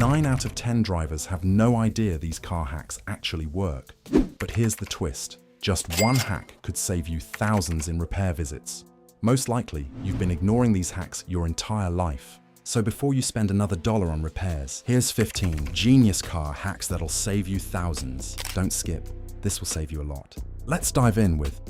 9 out of 10 drivers have no idea these car hacks actually work. But here's the twist. Just one hack could save you thousands in repair visits. Most likely, you've been ignoring these hacks your entire life. So before you spend another dollar on repairs, here's 15 genius car hacks that'll save you thousands. Don't skip. This will save you a lot. Let's dive in with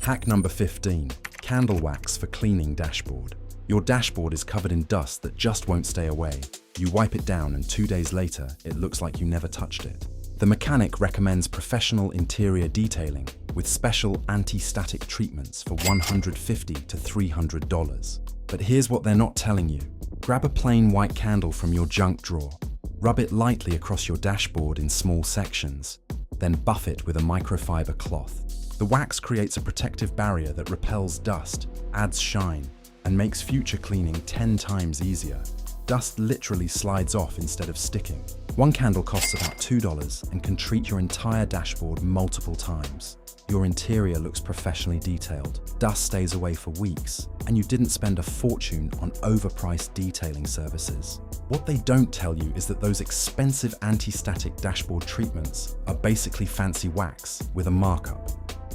hack number 15, candle wax for cleaning dashboard. Your dashboard is covered in dust that just won't stay away. You wipe it down and 2 days later, it looks like you never touched it. The mechanic recommends professional interior detailing with special anti-static treatments for $150 to $300. But here's what they're not telling you. Grab a plain white candle from your junk drawer. Rub it lightly across your dashboard in small sections. Then buff it with a microfiber cloth. The wax creates a protective barrier that repels dust, adds shine, and makes future cleaning 10 times easier. Dust literally slides off instead of sticking. One candle costs about $2 and can treat your entire dashboard multiple times. Your interior looks professionally detailed, dust stays away for weeks, and you didn't spend a fortune on overpriced detailing services. What they don't tell you is that those expensive anti-static dashboard treatments are basically fancy wax with a markup.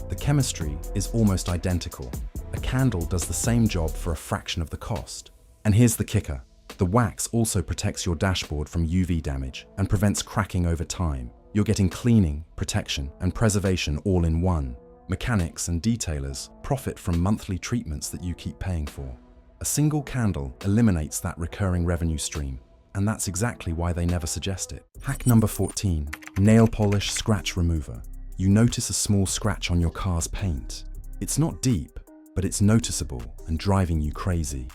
The chemistry is almost identical. A candle does the same job for a fraction of the cost. And here's the kicker. The wax also protects your dashboard from UV damage and prevents cracking over time. You're getting cleaning, protection, and preservation all in one. Mechanics and detailers profit from monthly treatments that you keep paying for. A single candle eliminates that recurring revenue stream, and that's exactly why they never suggest it. Hack number 14, nail polish scratch remover. You notice a small scratch on your car's paint. It's not deep, but it's noticeable and driving you crazy.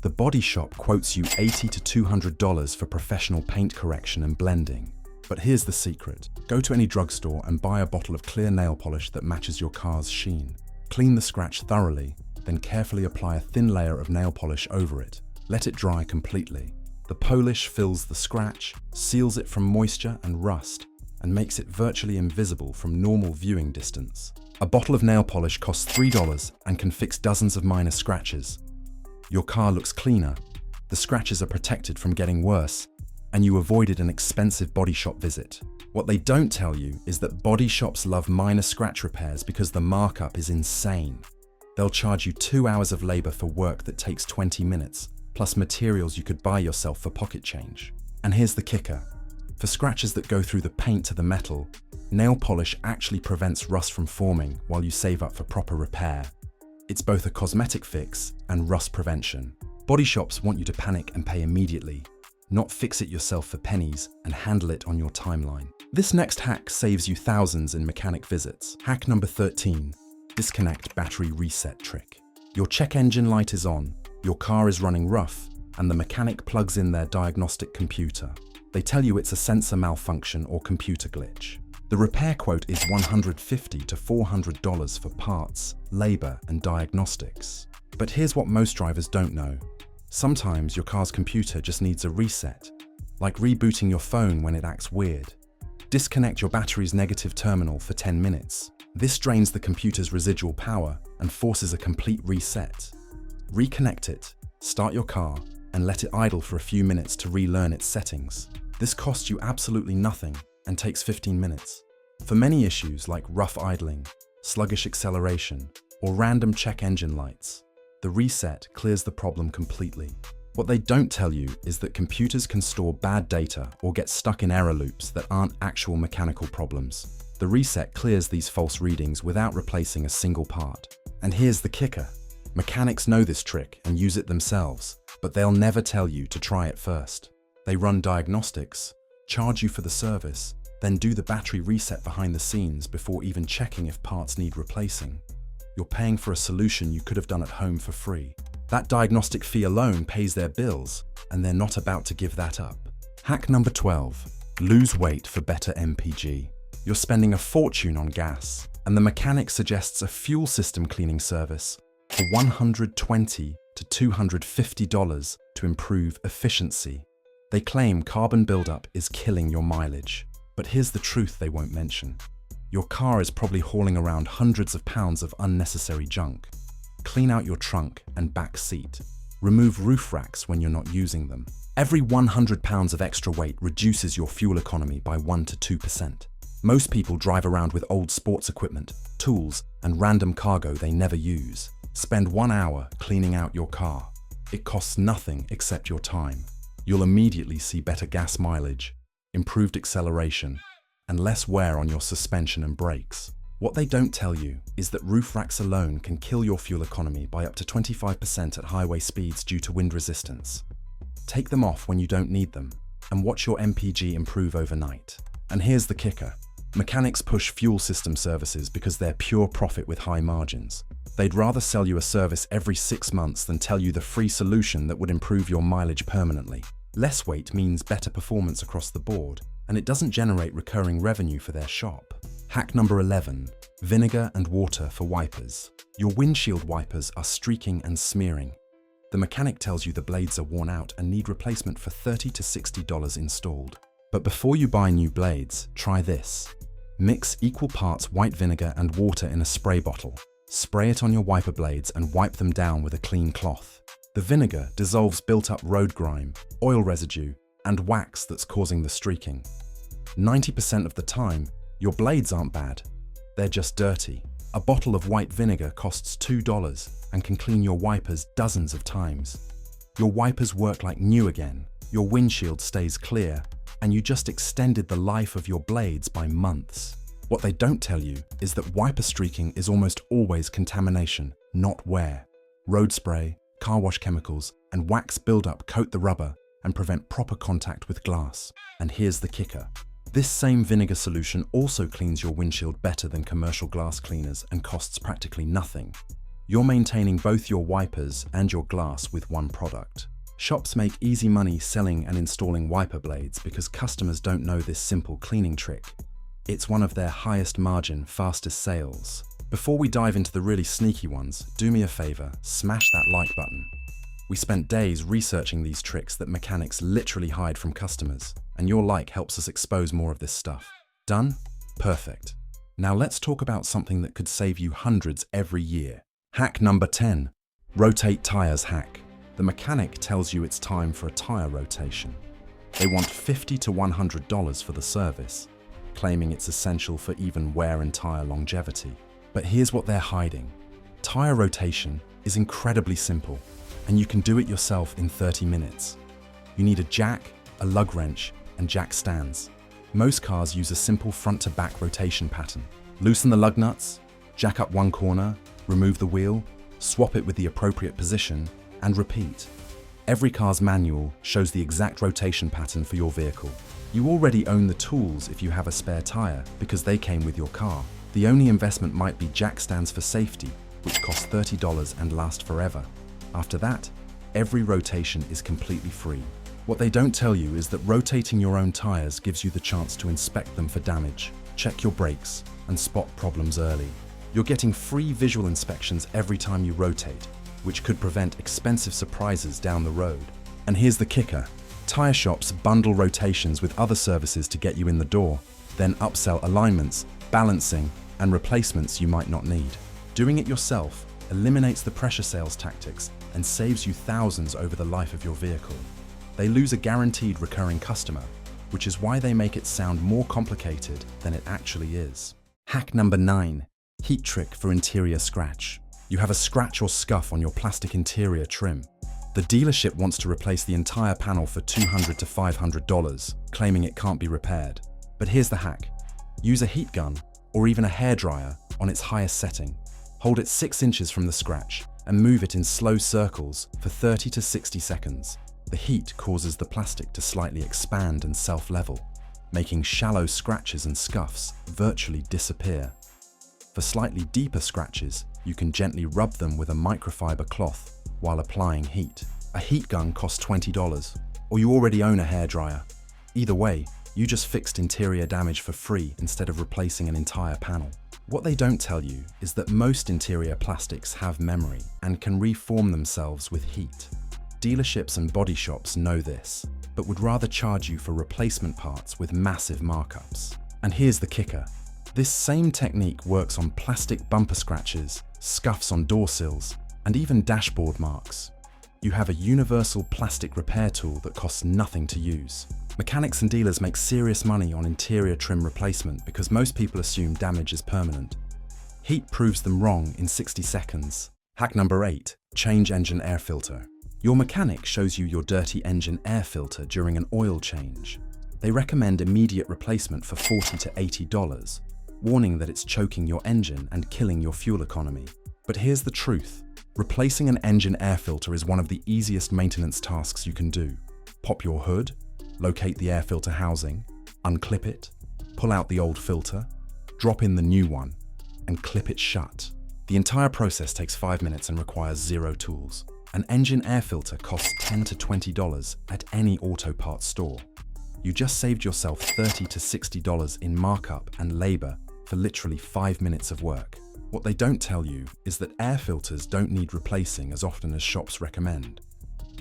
The Body Shop quotes you $80 to $200 for professional paint correction and blending. But here's the secret. Go to any drugstore and buy a bottle of clear nail polish that matches your car's sheen. Clean the scratch thoroughly, then carefully apply a thin layer of nail polish over it. Let it dry completely. The polish fills the scratch, seals it from moisture and rust, and makes it virtually invisible from normal viewing distance. A bottle of nail polish costs $3 and can fix dozens of minor scratches. Your car looks cleaner, the scratches are protected from getting worse, and you avoided an expensive Body Shop visit. What they don't tell you is that body shops love minor scratch repairs because the markup is insane. They'll charge you 2 hours of labor for work that takes 20 minutes, plus materials you could buy yourself for pocket change. And here's the kicker. For scratches that go through the paint to the metal, nail polish actually prevents rust from forming while you save up for proper repair. It's both a cosmetic fix and rust prevention. Body shops want you to panic and pay immediately, not fix it yourself for pennies and handle it on your timeline. This next hack saves you thousands in mechanic visits. Hack number 13, disconnect battery reset trick. Your check engine light is on, your car is running rough, and the mechanic plugs in their diagnostic computer. They tell you it's a sensor malfunction or computer glitch. The repair quote is $150 to $400 for parts, labor, and diagnostics. But here's what most drivers don't know. Sometimes your car's computer just needs a reset, like rebooting your phone when it acts weird. Disconnect your battery's negative terminal for 10 minutes. This drains the computer's residual power and forces a complete reset. Reconnect it, start your car, and let it idle for a few minutes to relearn its settings. This costs you absolutely nothing and takes 15 minutes. For many issues like rough idling, sluggish acceleration, or random check engine lights, the reset clears the problem completely. What they don't tell you is that computers can store bad data or get stuck in error loops that aren't actual mechanical problems. The reset clears these false readings without replacing a single part. And here's the kicker. Mechanics know this trick and use it themselves, but they'll never tell you to try it first. They run diagnostics, charge you for the service, then do the battery reset behind the scenes before even checking if parts need replacing. You're paying for a solution you could have done at home for free. That diagnostic fee alone pays their bills, and they're not about to give that up. Hack number 12, lose weight for better MPG. You're spending a fortune on gas, and the mechanic suggests a fuel system cleaning service for $120 to $250 to improve efficiency. They claim carbon buildup is killing your mileage, but here's the truth they won't mention. Your car is probably hauling around hundreds of pounds of unnecessary junk. Clean out your trunk and back seat. Remove roof racks when you're not using them. Every 100 pounds of extra weight reduces your fuel economy by 1 to 2%. Most people drive around with old sports equipment, tools, and random cargo they never use. Spend 1 hour cleaning out your car. It costs nothing except your time. You'll immediately see better gas mileage, improved acceleration, and less wear on your suspension and brakes. What they don't tell you is that roof racks alone can kill your fuel economy by up to 25% at highway speeds due to wind resistance. Take them off when you don't need them, and watch your MPG improve overnight. And here's the kicker. Mechanics push fuel system services because they're pure profit with high margins. They'd rather sell you a service every 6 months than tell you the free solution that would improve your mileage permanently. Less weight means better performance across the board, and it doesn't generate recurring revenue for their shop. Hack number 11, vinegar and water for wipers. Your windshield wipers are streaking and smearing. The mechanic tells you the blades are worn out and need replacement for $30 to $60 installed. But before you buy new blades, try this. Mix equal parts white vinegar and water in a spray bottle. Spray it on your wiper blades and wipe them down with a clean cloth. The vinegar dissolves built-up road grime, oil residue, and wax that's causing the streaking. 90% of the time, your blades aren't bad. They're just dirty. A bottle of white vinegar costs $2 and can clean your wipers dozens of times. Your wipers work like new again, your windshield stays clear, and you just extended the life of your blades by months. What they don't tell you is that wiper streaking is almost always contamination, not wear. Road spray, car wash chemicals, and wax buildup coat the rubber and prevent proper contact with glass. And here's the kicker. This same vinegar solution also cleans your windshield better than commercial glass cleaners and costs practically nothing. You're maintaining both your wipers and your glass with one product. Shops make easy money selling and installing wiper blades because customers don't know this simple cleaning trick. It's one of their highest margin, fastest sales. Before we dive into the really sneaky ones, do me a favor, smash that like button. We spent days researching these tricks that mechanics literally hide from customers, and your like helps us expose more of this stuff. Done? Perfect. Now let's talk about something that could save you hundreds every year. Hack number 10. Rotate tires hack. The mechanic tells you it's time for a tire rotation. They want $50 to $100 for the service, claiming it's essential for even wear and tire longevity. But here's what they're hiding. Tire rotation is incredibly simple, and you can do it yourself in 30 minutes. You need a jack, a lug wrench, and jack stands. Most cars use a simple front-to-back rotation pattern. Loosen the lug nuts, jack up one corner, remove the wheel, swap it with the appropriate position, and repeat. Every car's manual shows the exact rotation pattern for your vehicle. You already own the tools if you have a spare tire because they came with your car. The only investment might be jack stands for safety, which cost $30 and last forever. After that, every rotation is completely free. What they don't tell you is that rotating your own tires gives you the chance to inspect them for damage, check your brakes, and spot problems early. You're getting free visual inspections every time you rotate, which could prevent expensive surprises down the road. And here's the kicker. Tire shops bundle rotations with other services to get you in the door, then upsell alignments, balancing, and replacements you might not need. Doing it yourself eliminates the pressure sales tactics and saves you thousands over the life of your vehicle. They lose a guaranteed recurring customer, which is why they make it sound more complicated than it actually is. Hack number 9. Heat trick for interior scratch. You have a scratch or scuff on your plastic interior trim. The dealership wants to replace the entire panel for $200 to $500, claiming it can't be repaired. But here's the hack. Use a heat gun or even a hairdryer on its highest setting. Hold it 6 inches from the scratch and move it in slow circles for 30 to 60 seconds. The heat causes the plastic to slightly expand and self-level, making shallow scratches and scuffs virtually disappear. For slightly deeper scratches, you can gently rub them with a microfiber cloth while applying heat. A heat gun costs $20, or you already own a hairdryer. Either way, you just fixed interior damage for free instead of replacing an entire panel. What they don't tell you is that most interior plastics have memory and can reform themselves with heat. Dealerships and body shops know this, but would rather charge you for replacement parts with massive markups. And here's the kicker. This same technique works on plastic bumper scratches, scuffs on door sills, and even dashboard marks. You have a universal plastic repair tool that costs nothing to use. Mechanics and dealers make serious money on interior trim replacement because most people assume damage is permanent. Heat proves them wrong in 60 seconds. Hack number 8. Change engine air filter. Your mechanic shows you your dirty engine air filter during an oil change. They recommend immediate replacement for $40 to $80, warning that it's choking your engine and killing your fuel economy. But here's the truth. Replacing an engine air filter is one of the easiest maintenance tasks you can do. Pop your hood, locate the air filter housing, unclip it, pull out the old filter, drop in the new one, and clip it shut. The entire process takes 5 minutes and requires zero tools. An engine air filter costs $10 to $20 at any auto parts store. You just saved yourself $30 to $60 in markup and labor for literally 5 minutes of work. What they don't tell you is that air filters don't need replacing as often as shops recommend.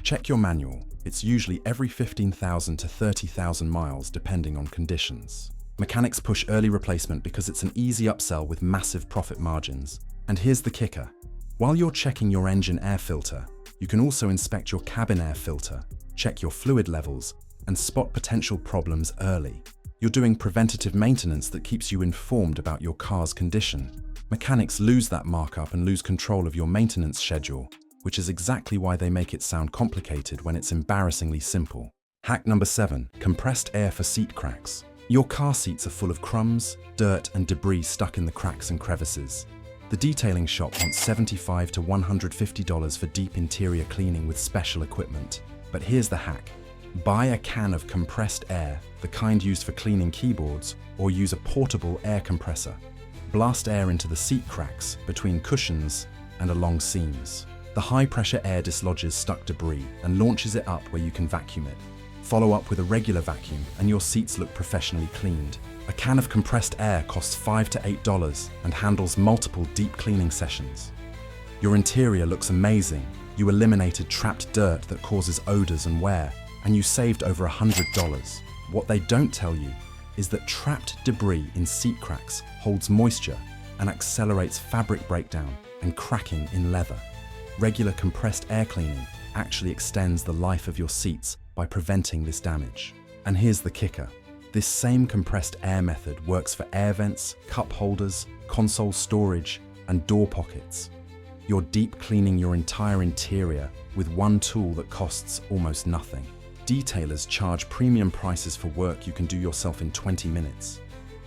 Check your manual. It's usually every 15,000 to 30,000 miles depending on conditions. Mechanics push early replacement because it's an easy upsell with massive profit margins. And here's the kicker. While you're checking your engine air filter, you can also inspect your cabin air filter, check your fluid levels, and spot potential problems early. You're doing preventative maintenance that keeps you informed about your car's condition. Mechanics lose that markup and lose control of your maintenance schedule, which is exactly why they make it sound complicated when it's embarrassingly simple. Hack number 7. Compressed air for seat cracks. Your car seats are full of crumbs, dirt, and debris stuck in the cracks and crevices. The detailing shop wants $75 to $150 for deep interior cleaning with special equipment. But here's the hack. Buy a can of compressed air, the kind used for cleaning keyboards, or use a portable air compressor. Blast air into the seat cracks, between cushions, and along seams. The high-pressure air dislodges stuck debris and launches it up where you can vacuum it. Follow up with a regular vacuum and your seats look professionally cleaned. A can of compressed air costs $5 to $8 and handles multiple deep cleaning sessions. Your interior looks amazing. You eliminated trapped dirt that causes odors and wear, and you saved over $100. What they don't tell you is that trapped debris in seat cracks holds moisture and accelerates fabric breakdown and cracking in leather. Regular compressed air cleaning actually extends the life of your seats by preventing this damage. And here's the kicker. This same compressed air method works for air vents, cup holders, console storage, and door pockets. You're deep cleaning your entire interior with one tool that costs almost nothing. Detailers charge premium prices for work you can do yourself in 20 minutes.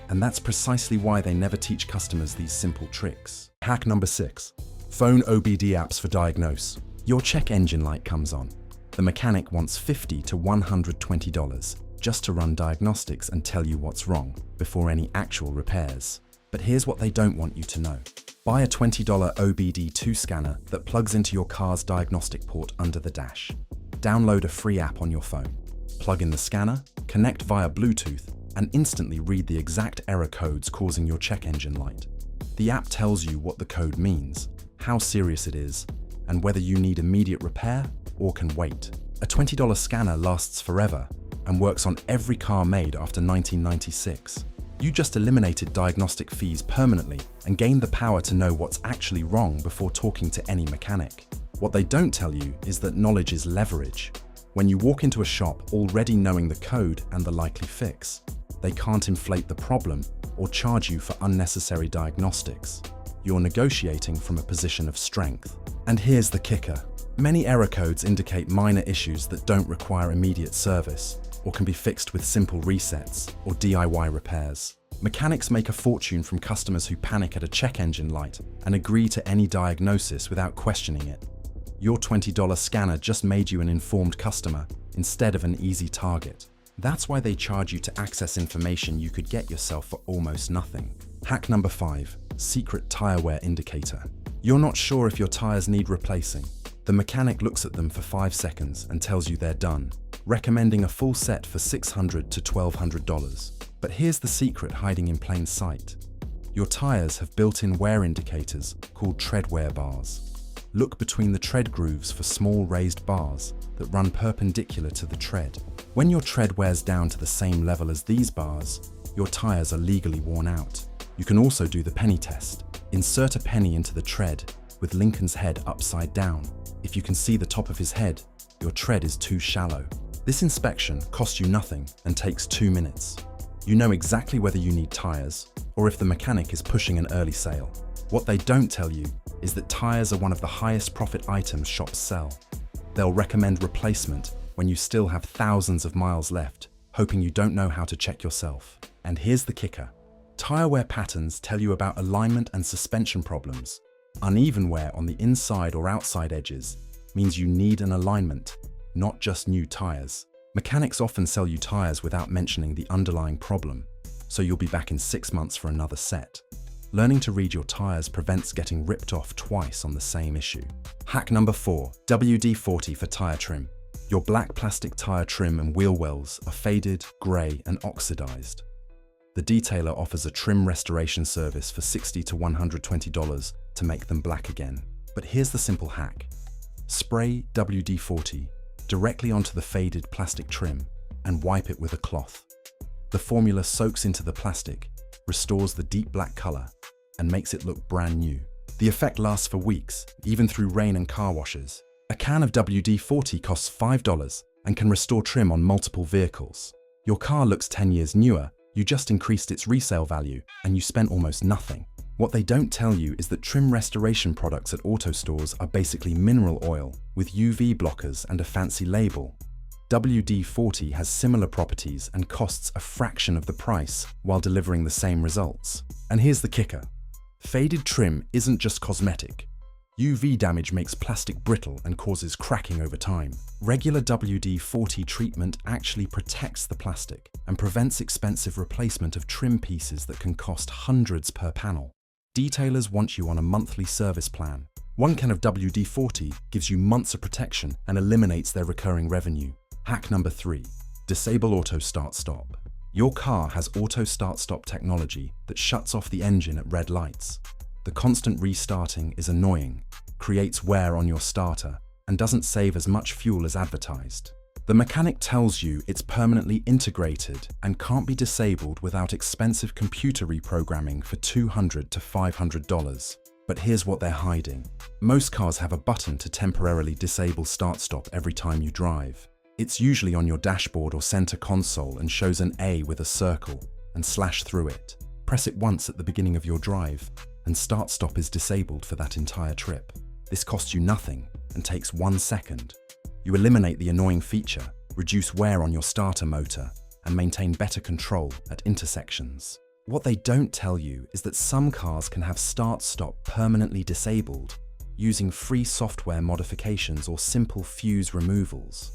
And that's precisely why they never teach customers these simple tricks. Hack number 6. Phone OBD apps for diagnose. Your check engine light comes on. The mechanic wants $50 to $120 just to run diagnostics and tell you what's wrong before any actual repairs. But here's what they don't want you to know. Buy a $20 OBD2 scanner that plugs into your car's diagnostic port under the dash. Download a free app on your phone. Plug in the scanner, connect via Bluetooth, and instantly read the exact error codes causing your check engine light. The app tells you what the code means, how serious it is, and whether you need immediate repair or can wait. A $20 scanner lasts forever and works on every car made after 1996. You just eliminated diagnostic fees permanently and gained the power to know what's actually wrong before talking to any mechanic. What they don't tell you is that knowledge is leverage. When you walk into a shop already knowing the code and the likely fix, they can't inflate the problem or charge you for unnecessary diagnostics. You're negotiating from a position of strength. And here's the kicker. Many error codes indicate minor issues that don't require immediate service or can be fixed with simple resets or DIY repairs. Mechanics make a fortune from customers who panic at a check engine light and agree to any diagnosis without questioning it. Your $20 scanner just made you an informed customer instead of an easy target. That's why they charge you to access information you could get yourself for almost nothing. Hack number 5. Secret tire wear indicator. You're not sure if your tires need replacing. The mechanic looks at them for 5 seconds and tells you they're done, recommending a full set for $600 to $1,200. But here's the secret hiding in plain sight. Your tires have built-in wear indicators called tread wear bars. Look between the tread grooves for small raised bars that run perpendicular to the tread. When your tread wears down to the same level as these bars, your tires are legally worn out. You can also do the penny test. Insert a penny into the tread with Lincoln's head upside down. If you can see the top of his head, your tread is too shallow. This inspection costs you nothing and takes 2 minutes. You know exactly whether you need tires or if the mechanic is pushing an early sale. What they don't tell you is that tires are one of the highest profit items shops sell. They'll recommend replacement when you still have thousands of miles left, hoping you don't know how to check yourself. And here's the kicker. Tire wear patterns tell you about alignment and suspension problems. Uneven wear on the inside or outside edges means you need an alignment, not just new tires. Mechanics often sell you tires without mentioning the underlying problem, so you'll be back in 6 months for another set. Learning to read your tires prevents getting ripped off twice on the same issue. Hack number 4, WD-40 for tire trim. Your black plastic tire trim and wheel wells are faded, grey and oxidized. The detailer offers a trim restoration service for $60 to $120 to make them black again. But here's the simple hack. Spray WD-40 directly onto the faded plastic trim and wipe it with a cloth. The formula soaks into the plastic, restores the deep black color, and makes it look brand new. The effect lasts for weeks, even through rain and car washes. A can of WD-40 costs $5 and can restore trim on multiple vehicles. Your car looks 10 years newer, you just increased its resale value, and you spent almost nothing. What they don't tell you is that trim restoration products at auto stores are basically mineral oil with UV blockers and a fancy label. WD-40 has similar properties and costs a fraction of the price while delivering the same results. And here's the kicker. Faded trim isn't just cosmetic. UV damage makes plastic brittle and causes cracking over time. Regular WD-40 treatment actually protects the plastic and prevents expensive replacement of trim pieces that can cost hundreds per panel. Detailers want you on a monthly service plan. One can of WD-40 gives you months of protection and eliminates their recurring revenue. Hack number 3, disable auto start-stop. Your car has auto start-stop technology that shuts off the engine at red lights. The constant restarting is annoying, creates wear on your starter, and doesn't save as much fuel as advertised. The mechanic tells you it's permanently integrated and can't be disabled without expensive computer reprogramming for $200 to $500. But here's what they're hiding. Most cars have a button to temporarily disable start-stop every time you drive. It's usually on your dashboard or center console and shows an A with a circle and slash through it. Press it once at the beginning of your drive, and start-stop is disabled for that entire trip. This costs you nothing and takes 1 second. You eliminate the annoying feature, reduce wear on your starter motor, and maintain better control at intersections. What they don't tell you is that some cars can have start-stop permanently disabled using free software modifications or simple fuse removals.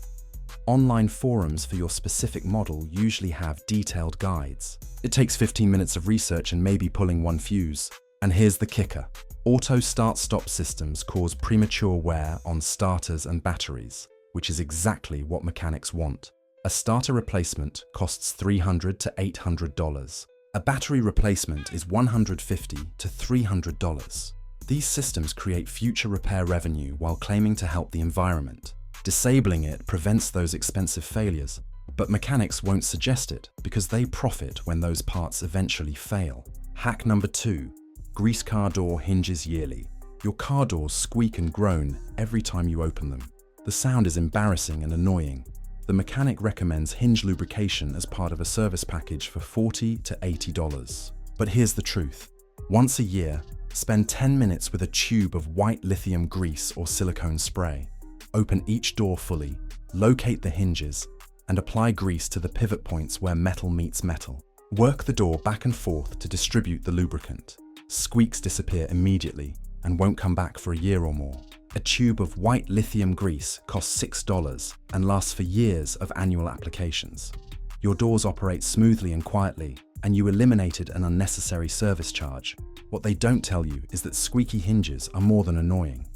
Online forums for your specific model usually have detailed guides. It takes 15 minutes of research and maybe pulling one fuse. And here's the kicker. Auto start-stop systems cause premature wear on starters and batteries, which is exactly what mechanics want. A starter replacement costs $300 to $800. A battery replacement is $150 to $300. These systems create future repair revenue while claiming to help the environment. Disabling it prevents those expensive failures, but mechanics won't suggest it because they profit when those parts eventually fail. Hack number 2. Grease car door hinges yearly. Your car doors squeak and groan every time you open them. The sound is embarrassing and annoying. The mechanic recommends hinge lubrication as part of a service package for $40 to $80. But here's the truth. Once a year, spend 10 minutes with a tube of white lithium grease or silicone spray. Open each door fully, locate the hinges, and apply grease to the pivot points where metal meets metal. Work the door back and forth to distribute the lubricant. Squeaks disappear immediately and won't come back for a year or more. A tube of white lithium grease costs $6 and lasts for years of annual applications. Your doors operate smoothly and quietly, and you eliminated an unnecessary service charge. What they don't tell you is that squeaky hinges are more than annoying.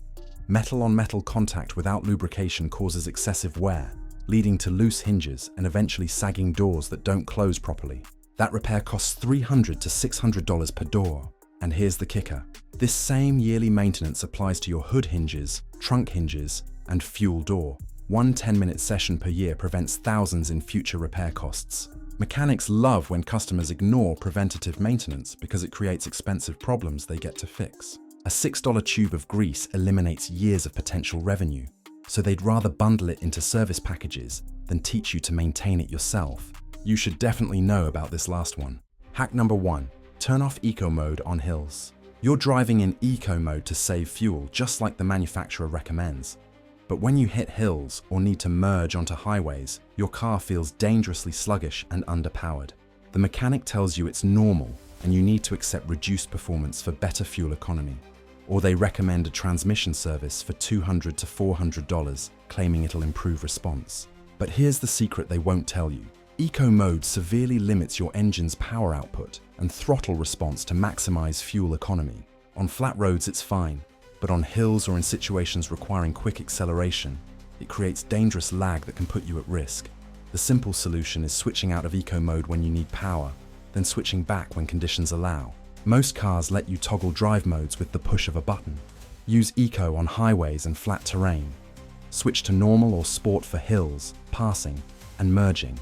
Metal-on-metal contact without lubrication causes excessive wear, leading to loose hinges and eventually sagging doors that don't close properly. That repair costs $300 to $600 per door. And here's the kicker. This same yearly maintenance applies to your hood hinges, trunk hinges, and fuel door. One 10-minute session per year prevents thousands in future repair costs. Mechanics love when customers ignore preventative maintenance because it creates expensive problems they get to fix. A $6 tube of grease eliminates years of potential revenue, so they'd rather bundle it into service packages than teach you to maintain it yourself. You should definitely know about this last one. Hack number 1. Turn off eco mode on hills. You're driving in eco mode to save fuel, just like the manufacturer recommends. But when you hit hills or need to merge onto highways, your car feels dangerously sluggish and underpowered. The mechanic tells you it's normal and you need to accept reduced performance for better fuel economy. Or they recommend a transmission service for $200 to $400, claiming it'll improve response. But here's the secret they won't tell you. Eco mode severely limits your engine's power output and throttle response to maximize fuel economy. On flat roads it's fine, but on hills or in situations requiring quick acceleration, it creates dangerous lag that can put you at risk. The simple solution is switching out of eco mode when you need power, then switching back when conditions allow. Most cars let you toggle drive modes with the push of a button. Use eco on highways and flat terrain. Switch to normal or sport for hills, passing, and merging.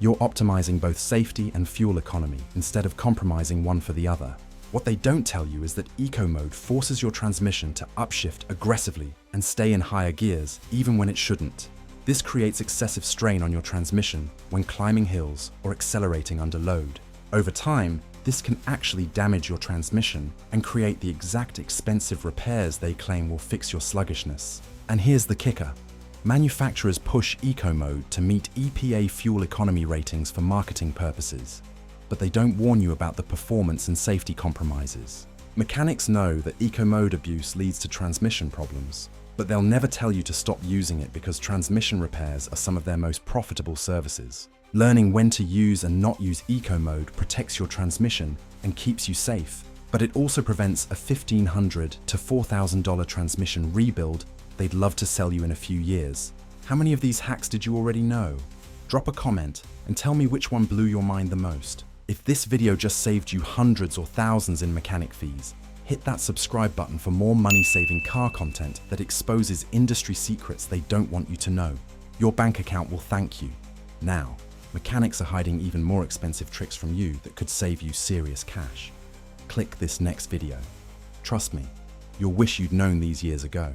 You're optimizing both safety and fuel economy instead of compromising one for the other. What they don't tell you is that eco mode forces your transmission to upshift aggressively and stay in higher gears even when it shouldn't. This creates excessive strain on your transmission when climbing hills or accelerating under load. Over time, this can actually damage your transmission and create the exact expensive repairs they claim will fix your sluggishness. And here's the kicker. Manufacturers push eco mode to meet EPA fuel economy ratings for marketing purposes, but they don't warn you about the performance and safety compromises. Mechanics know that eco mode abuse leads to transmission problems, but they'll never tell you to stop using it because transmission repairs are some of their most profitable services. Learning when to use and not use eco mode protects your transmission and keeps you safe, but it also prevents a $1,500 to $4,000 transmission rebuild they'd love to sell you in a few years. How many of these hacks did you already know? Drop a comment and tell me which one blew your mind the most. If this video just saved you hundreds or thousands in mechanic fees, hit that subscribe button for more money-saving car content that exposes industry secrets they don't want you to know. Your bank account will thank you. Now, mechanics are hiding even more expensive tricks from you that could save you serious cash. Click this next video. Trust me, you'll wish you'd known these years ago.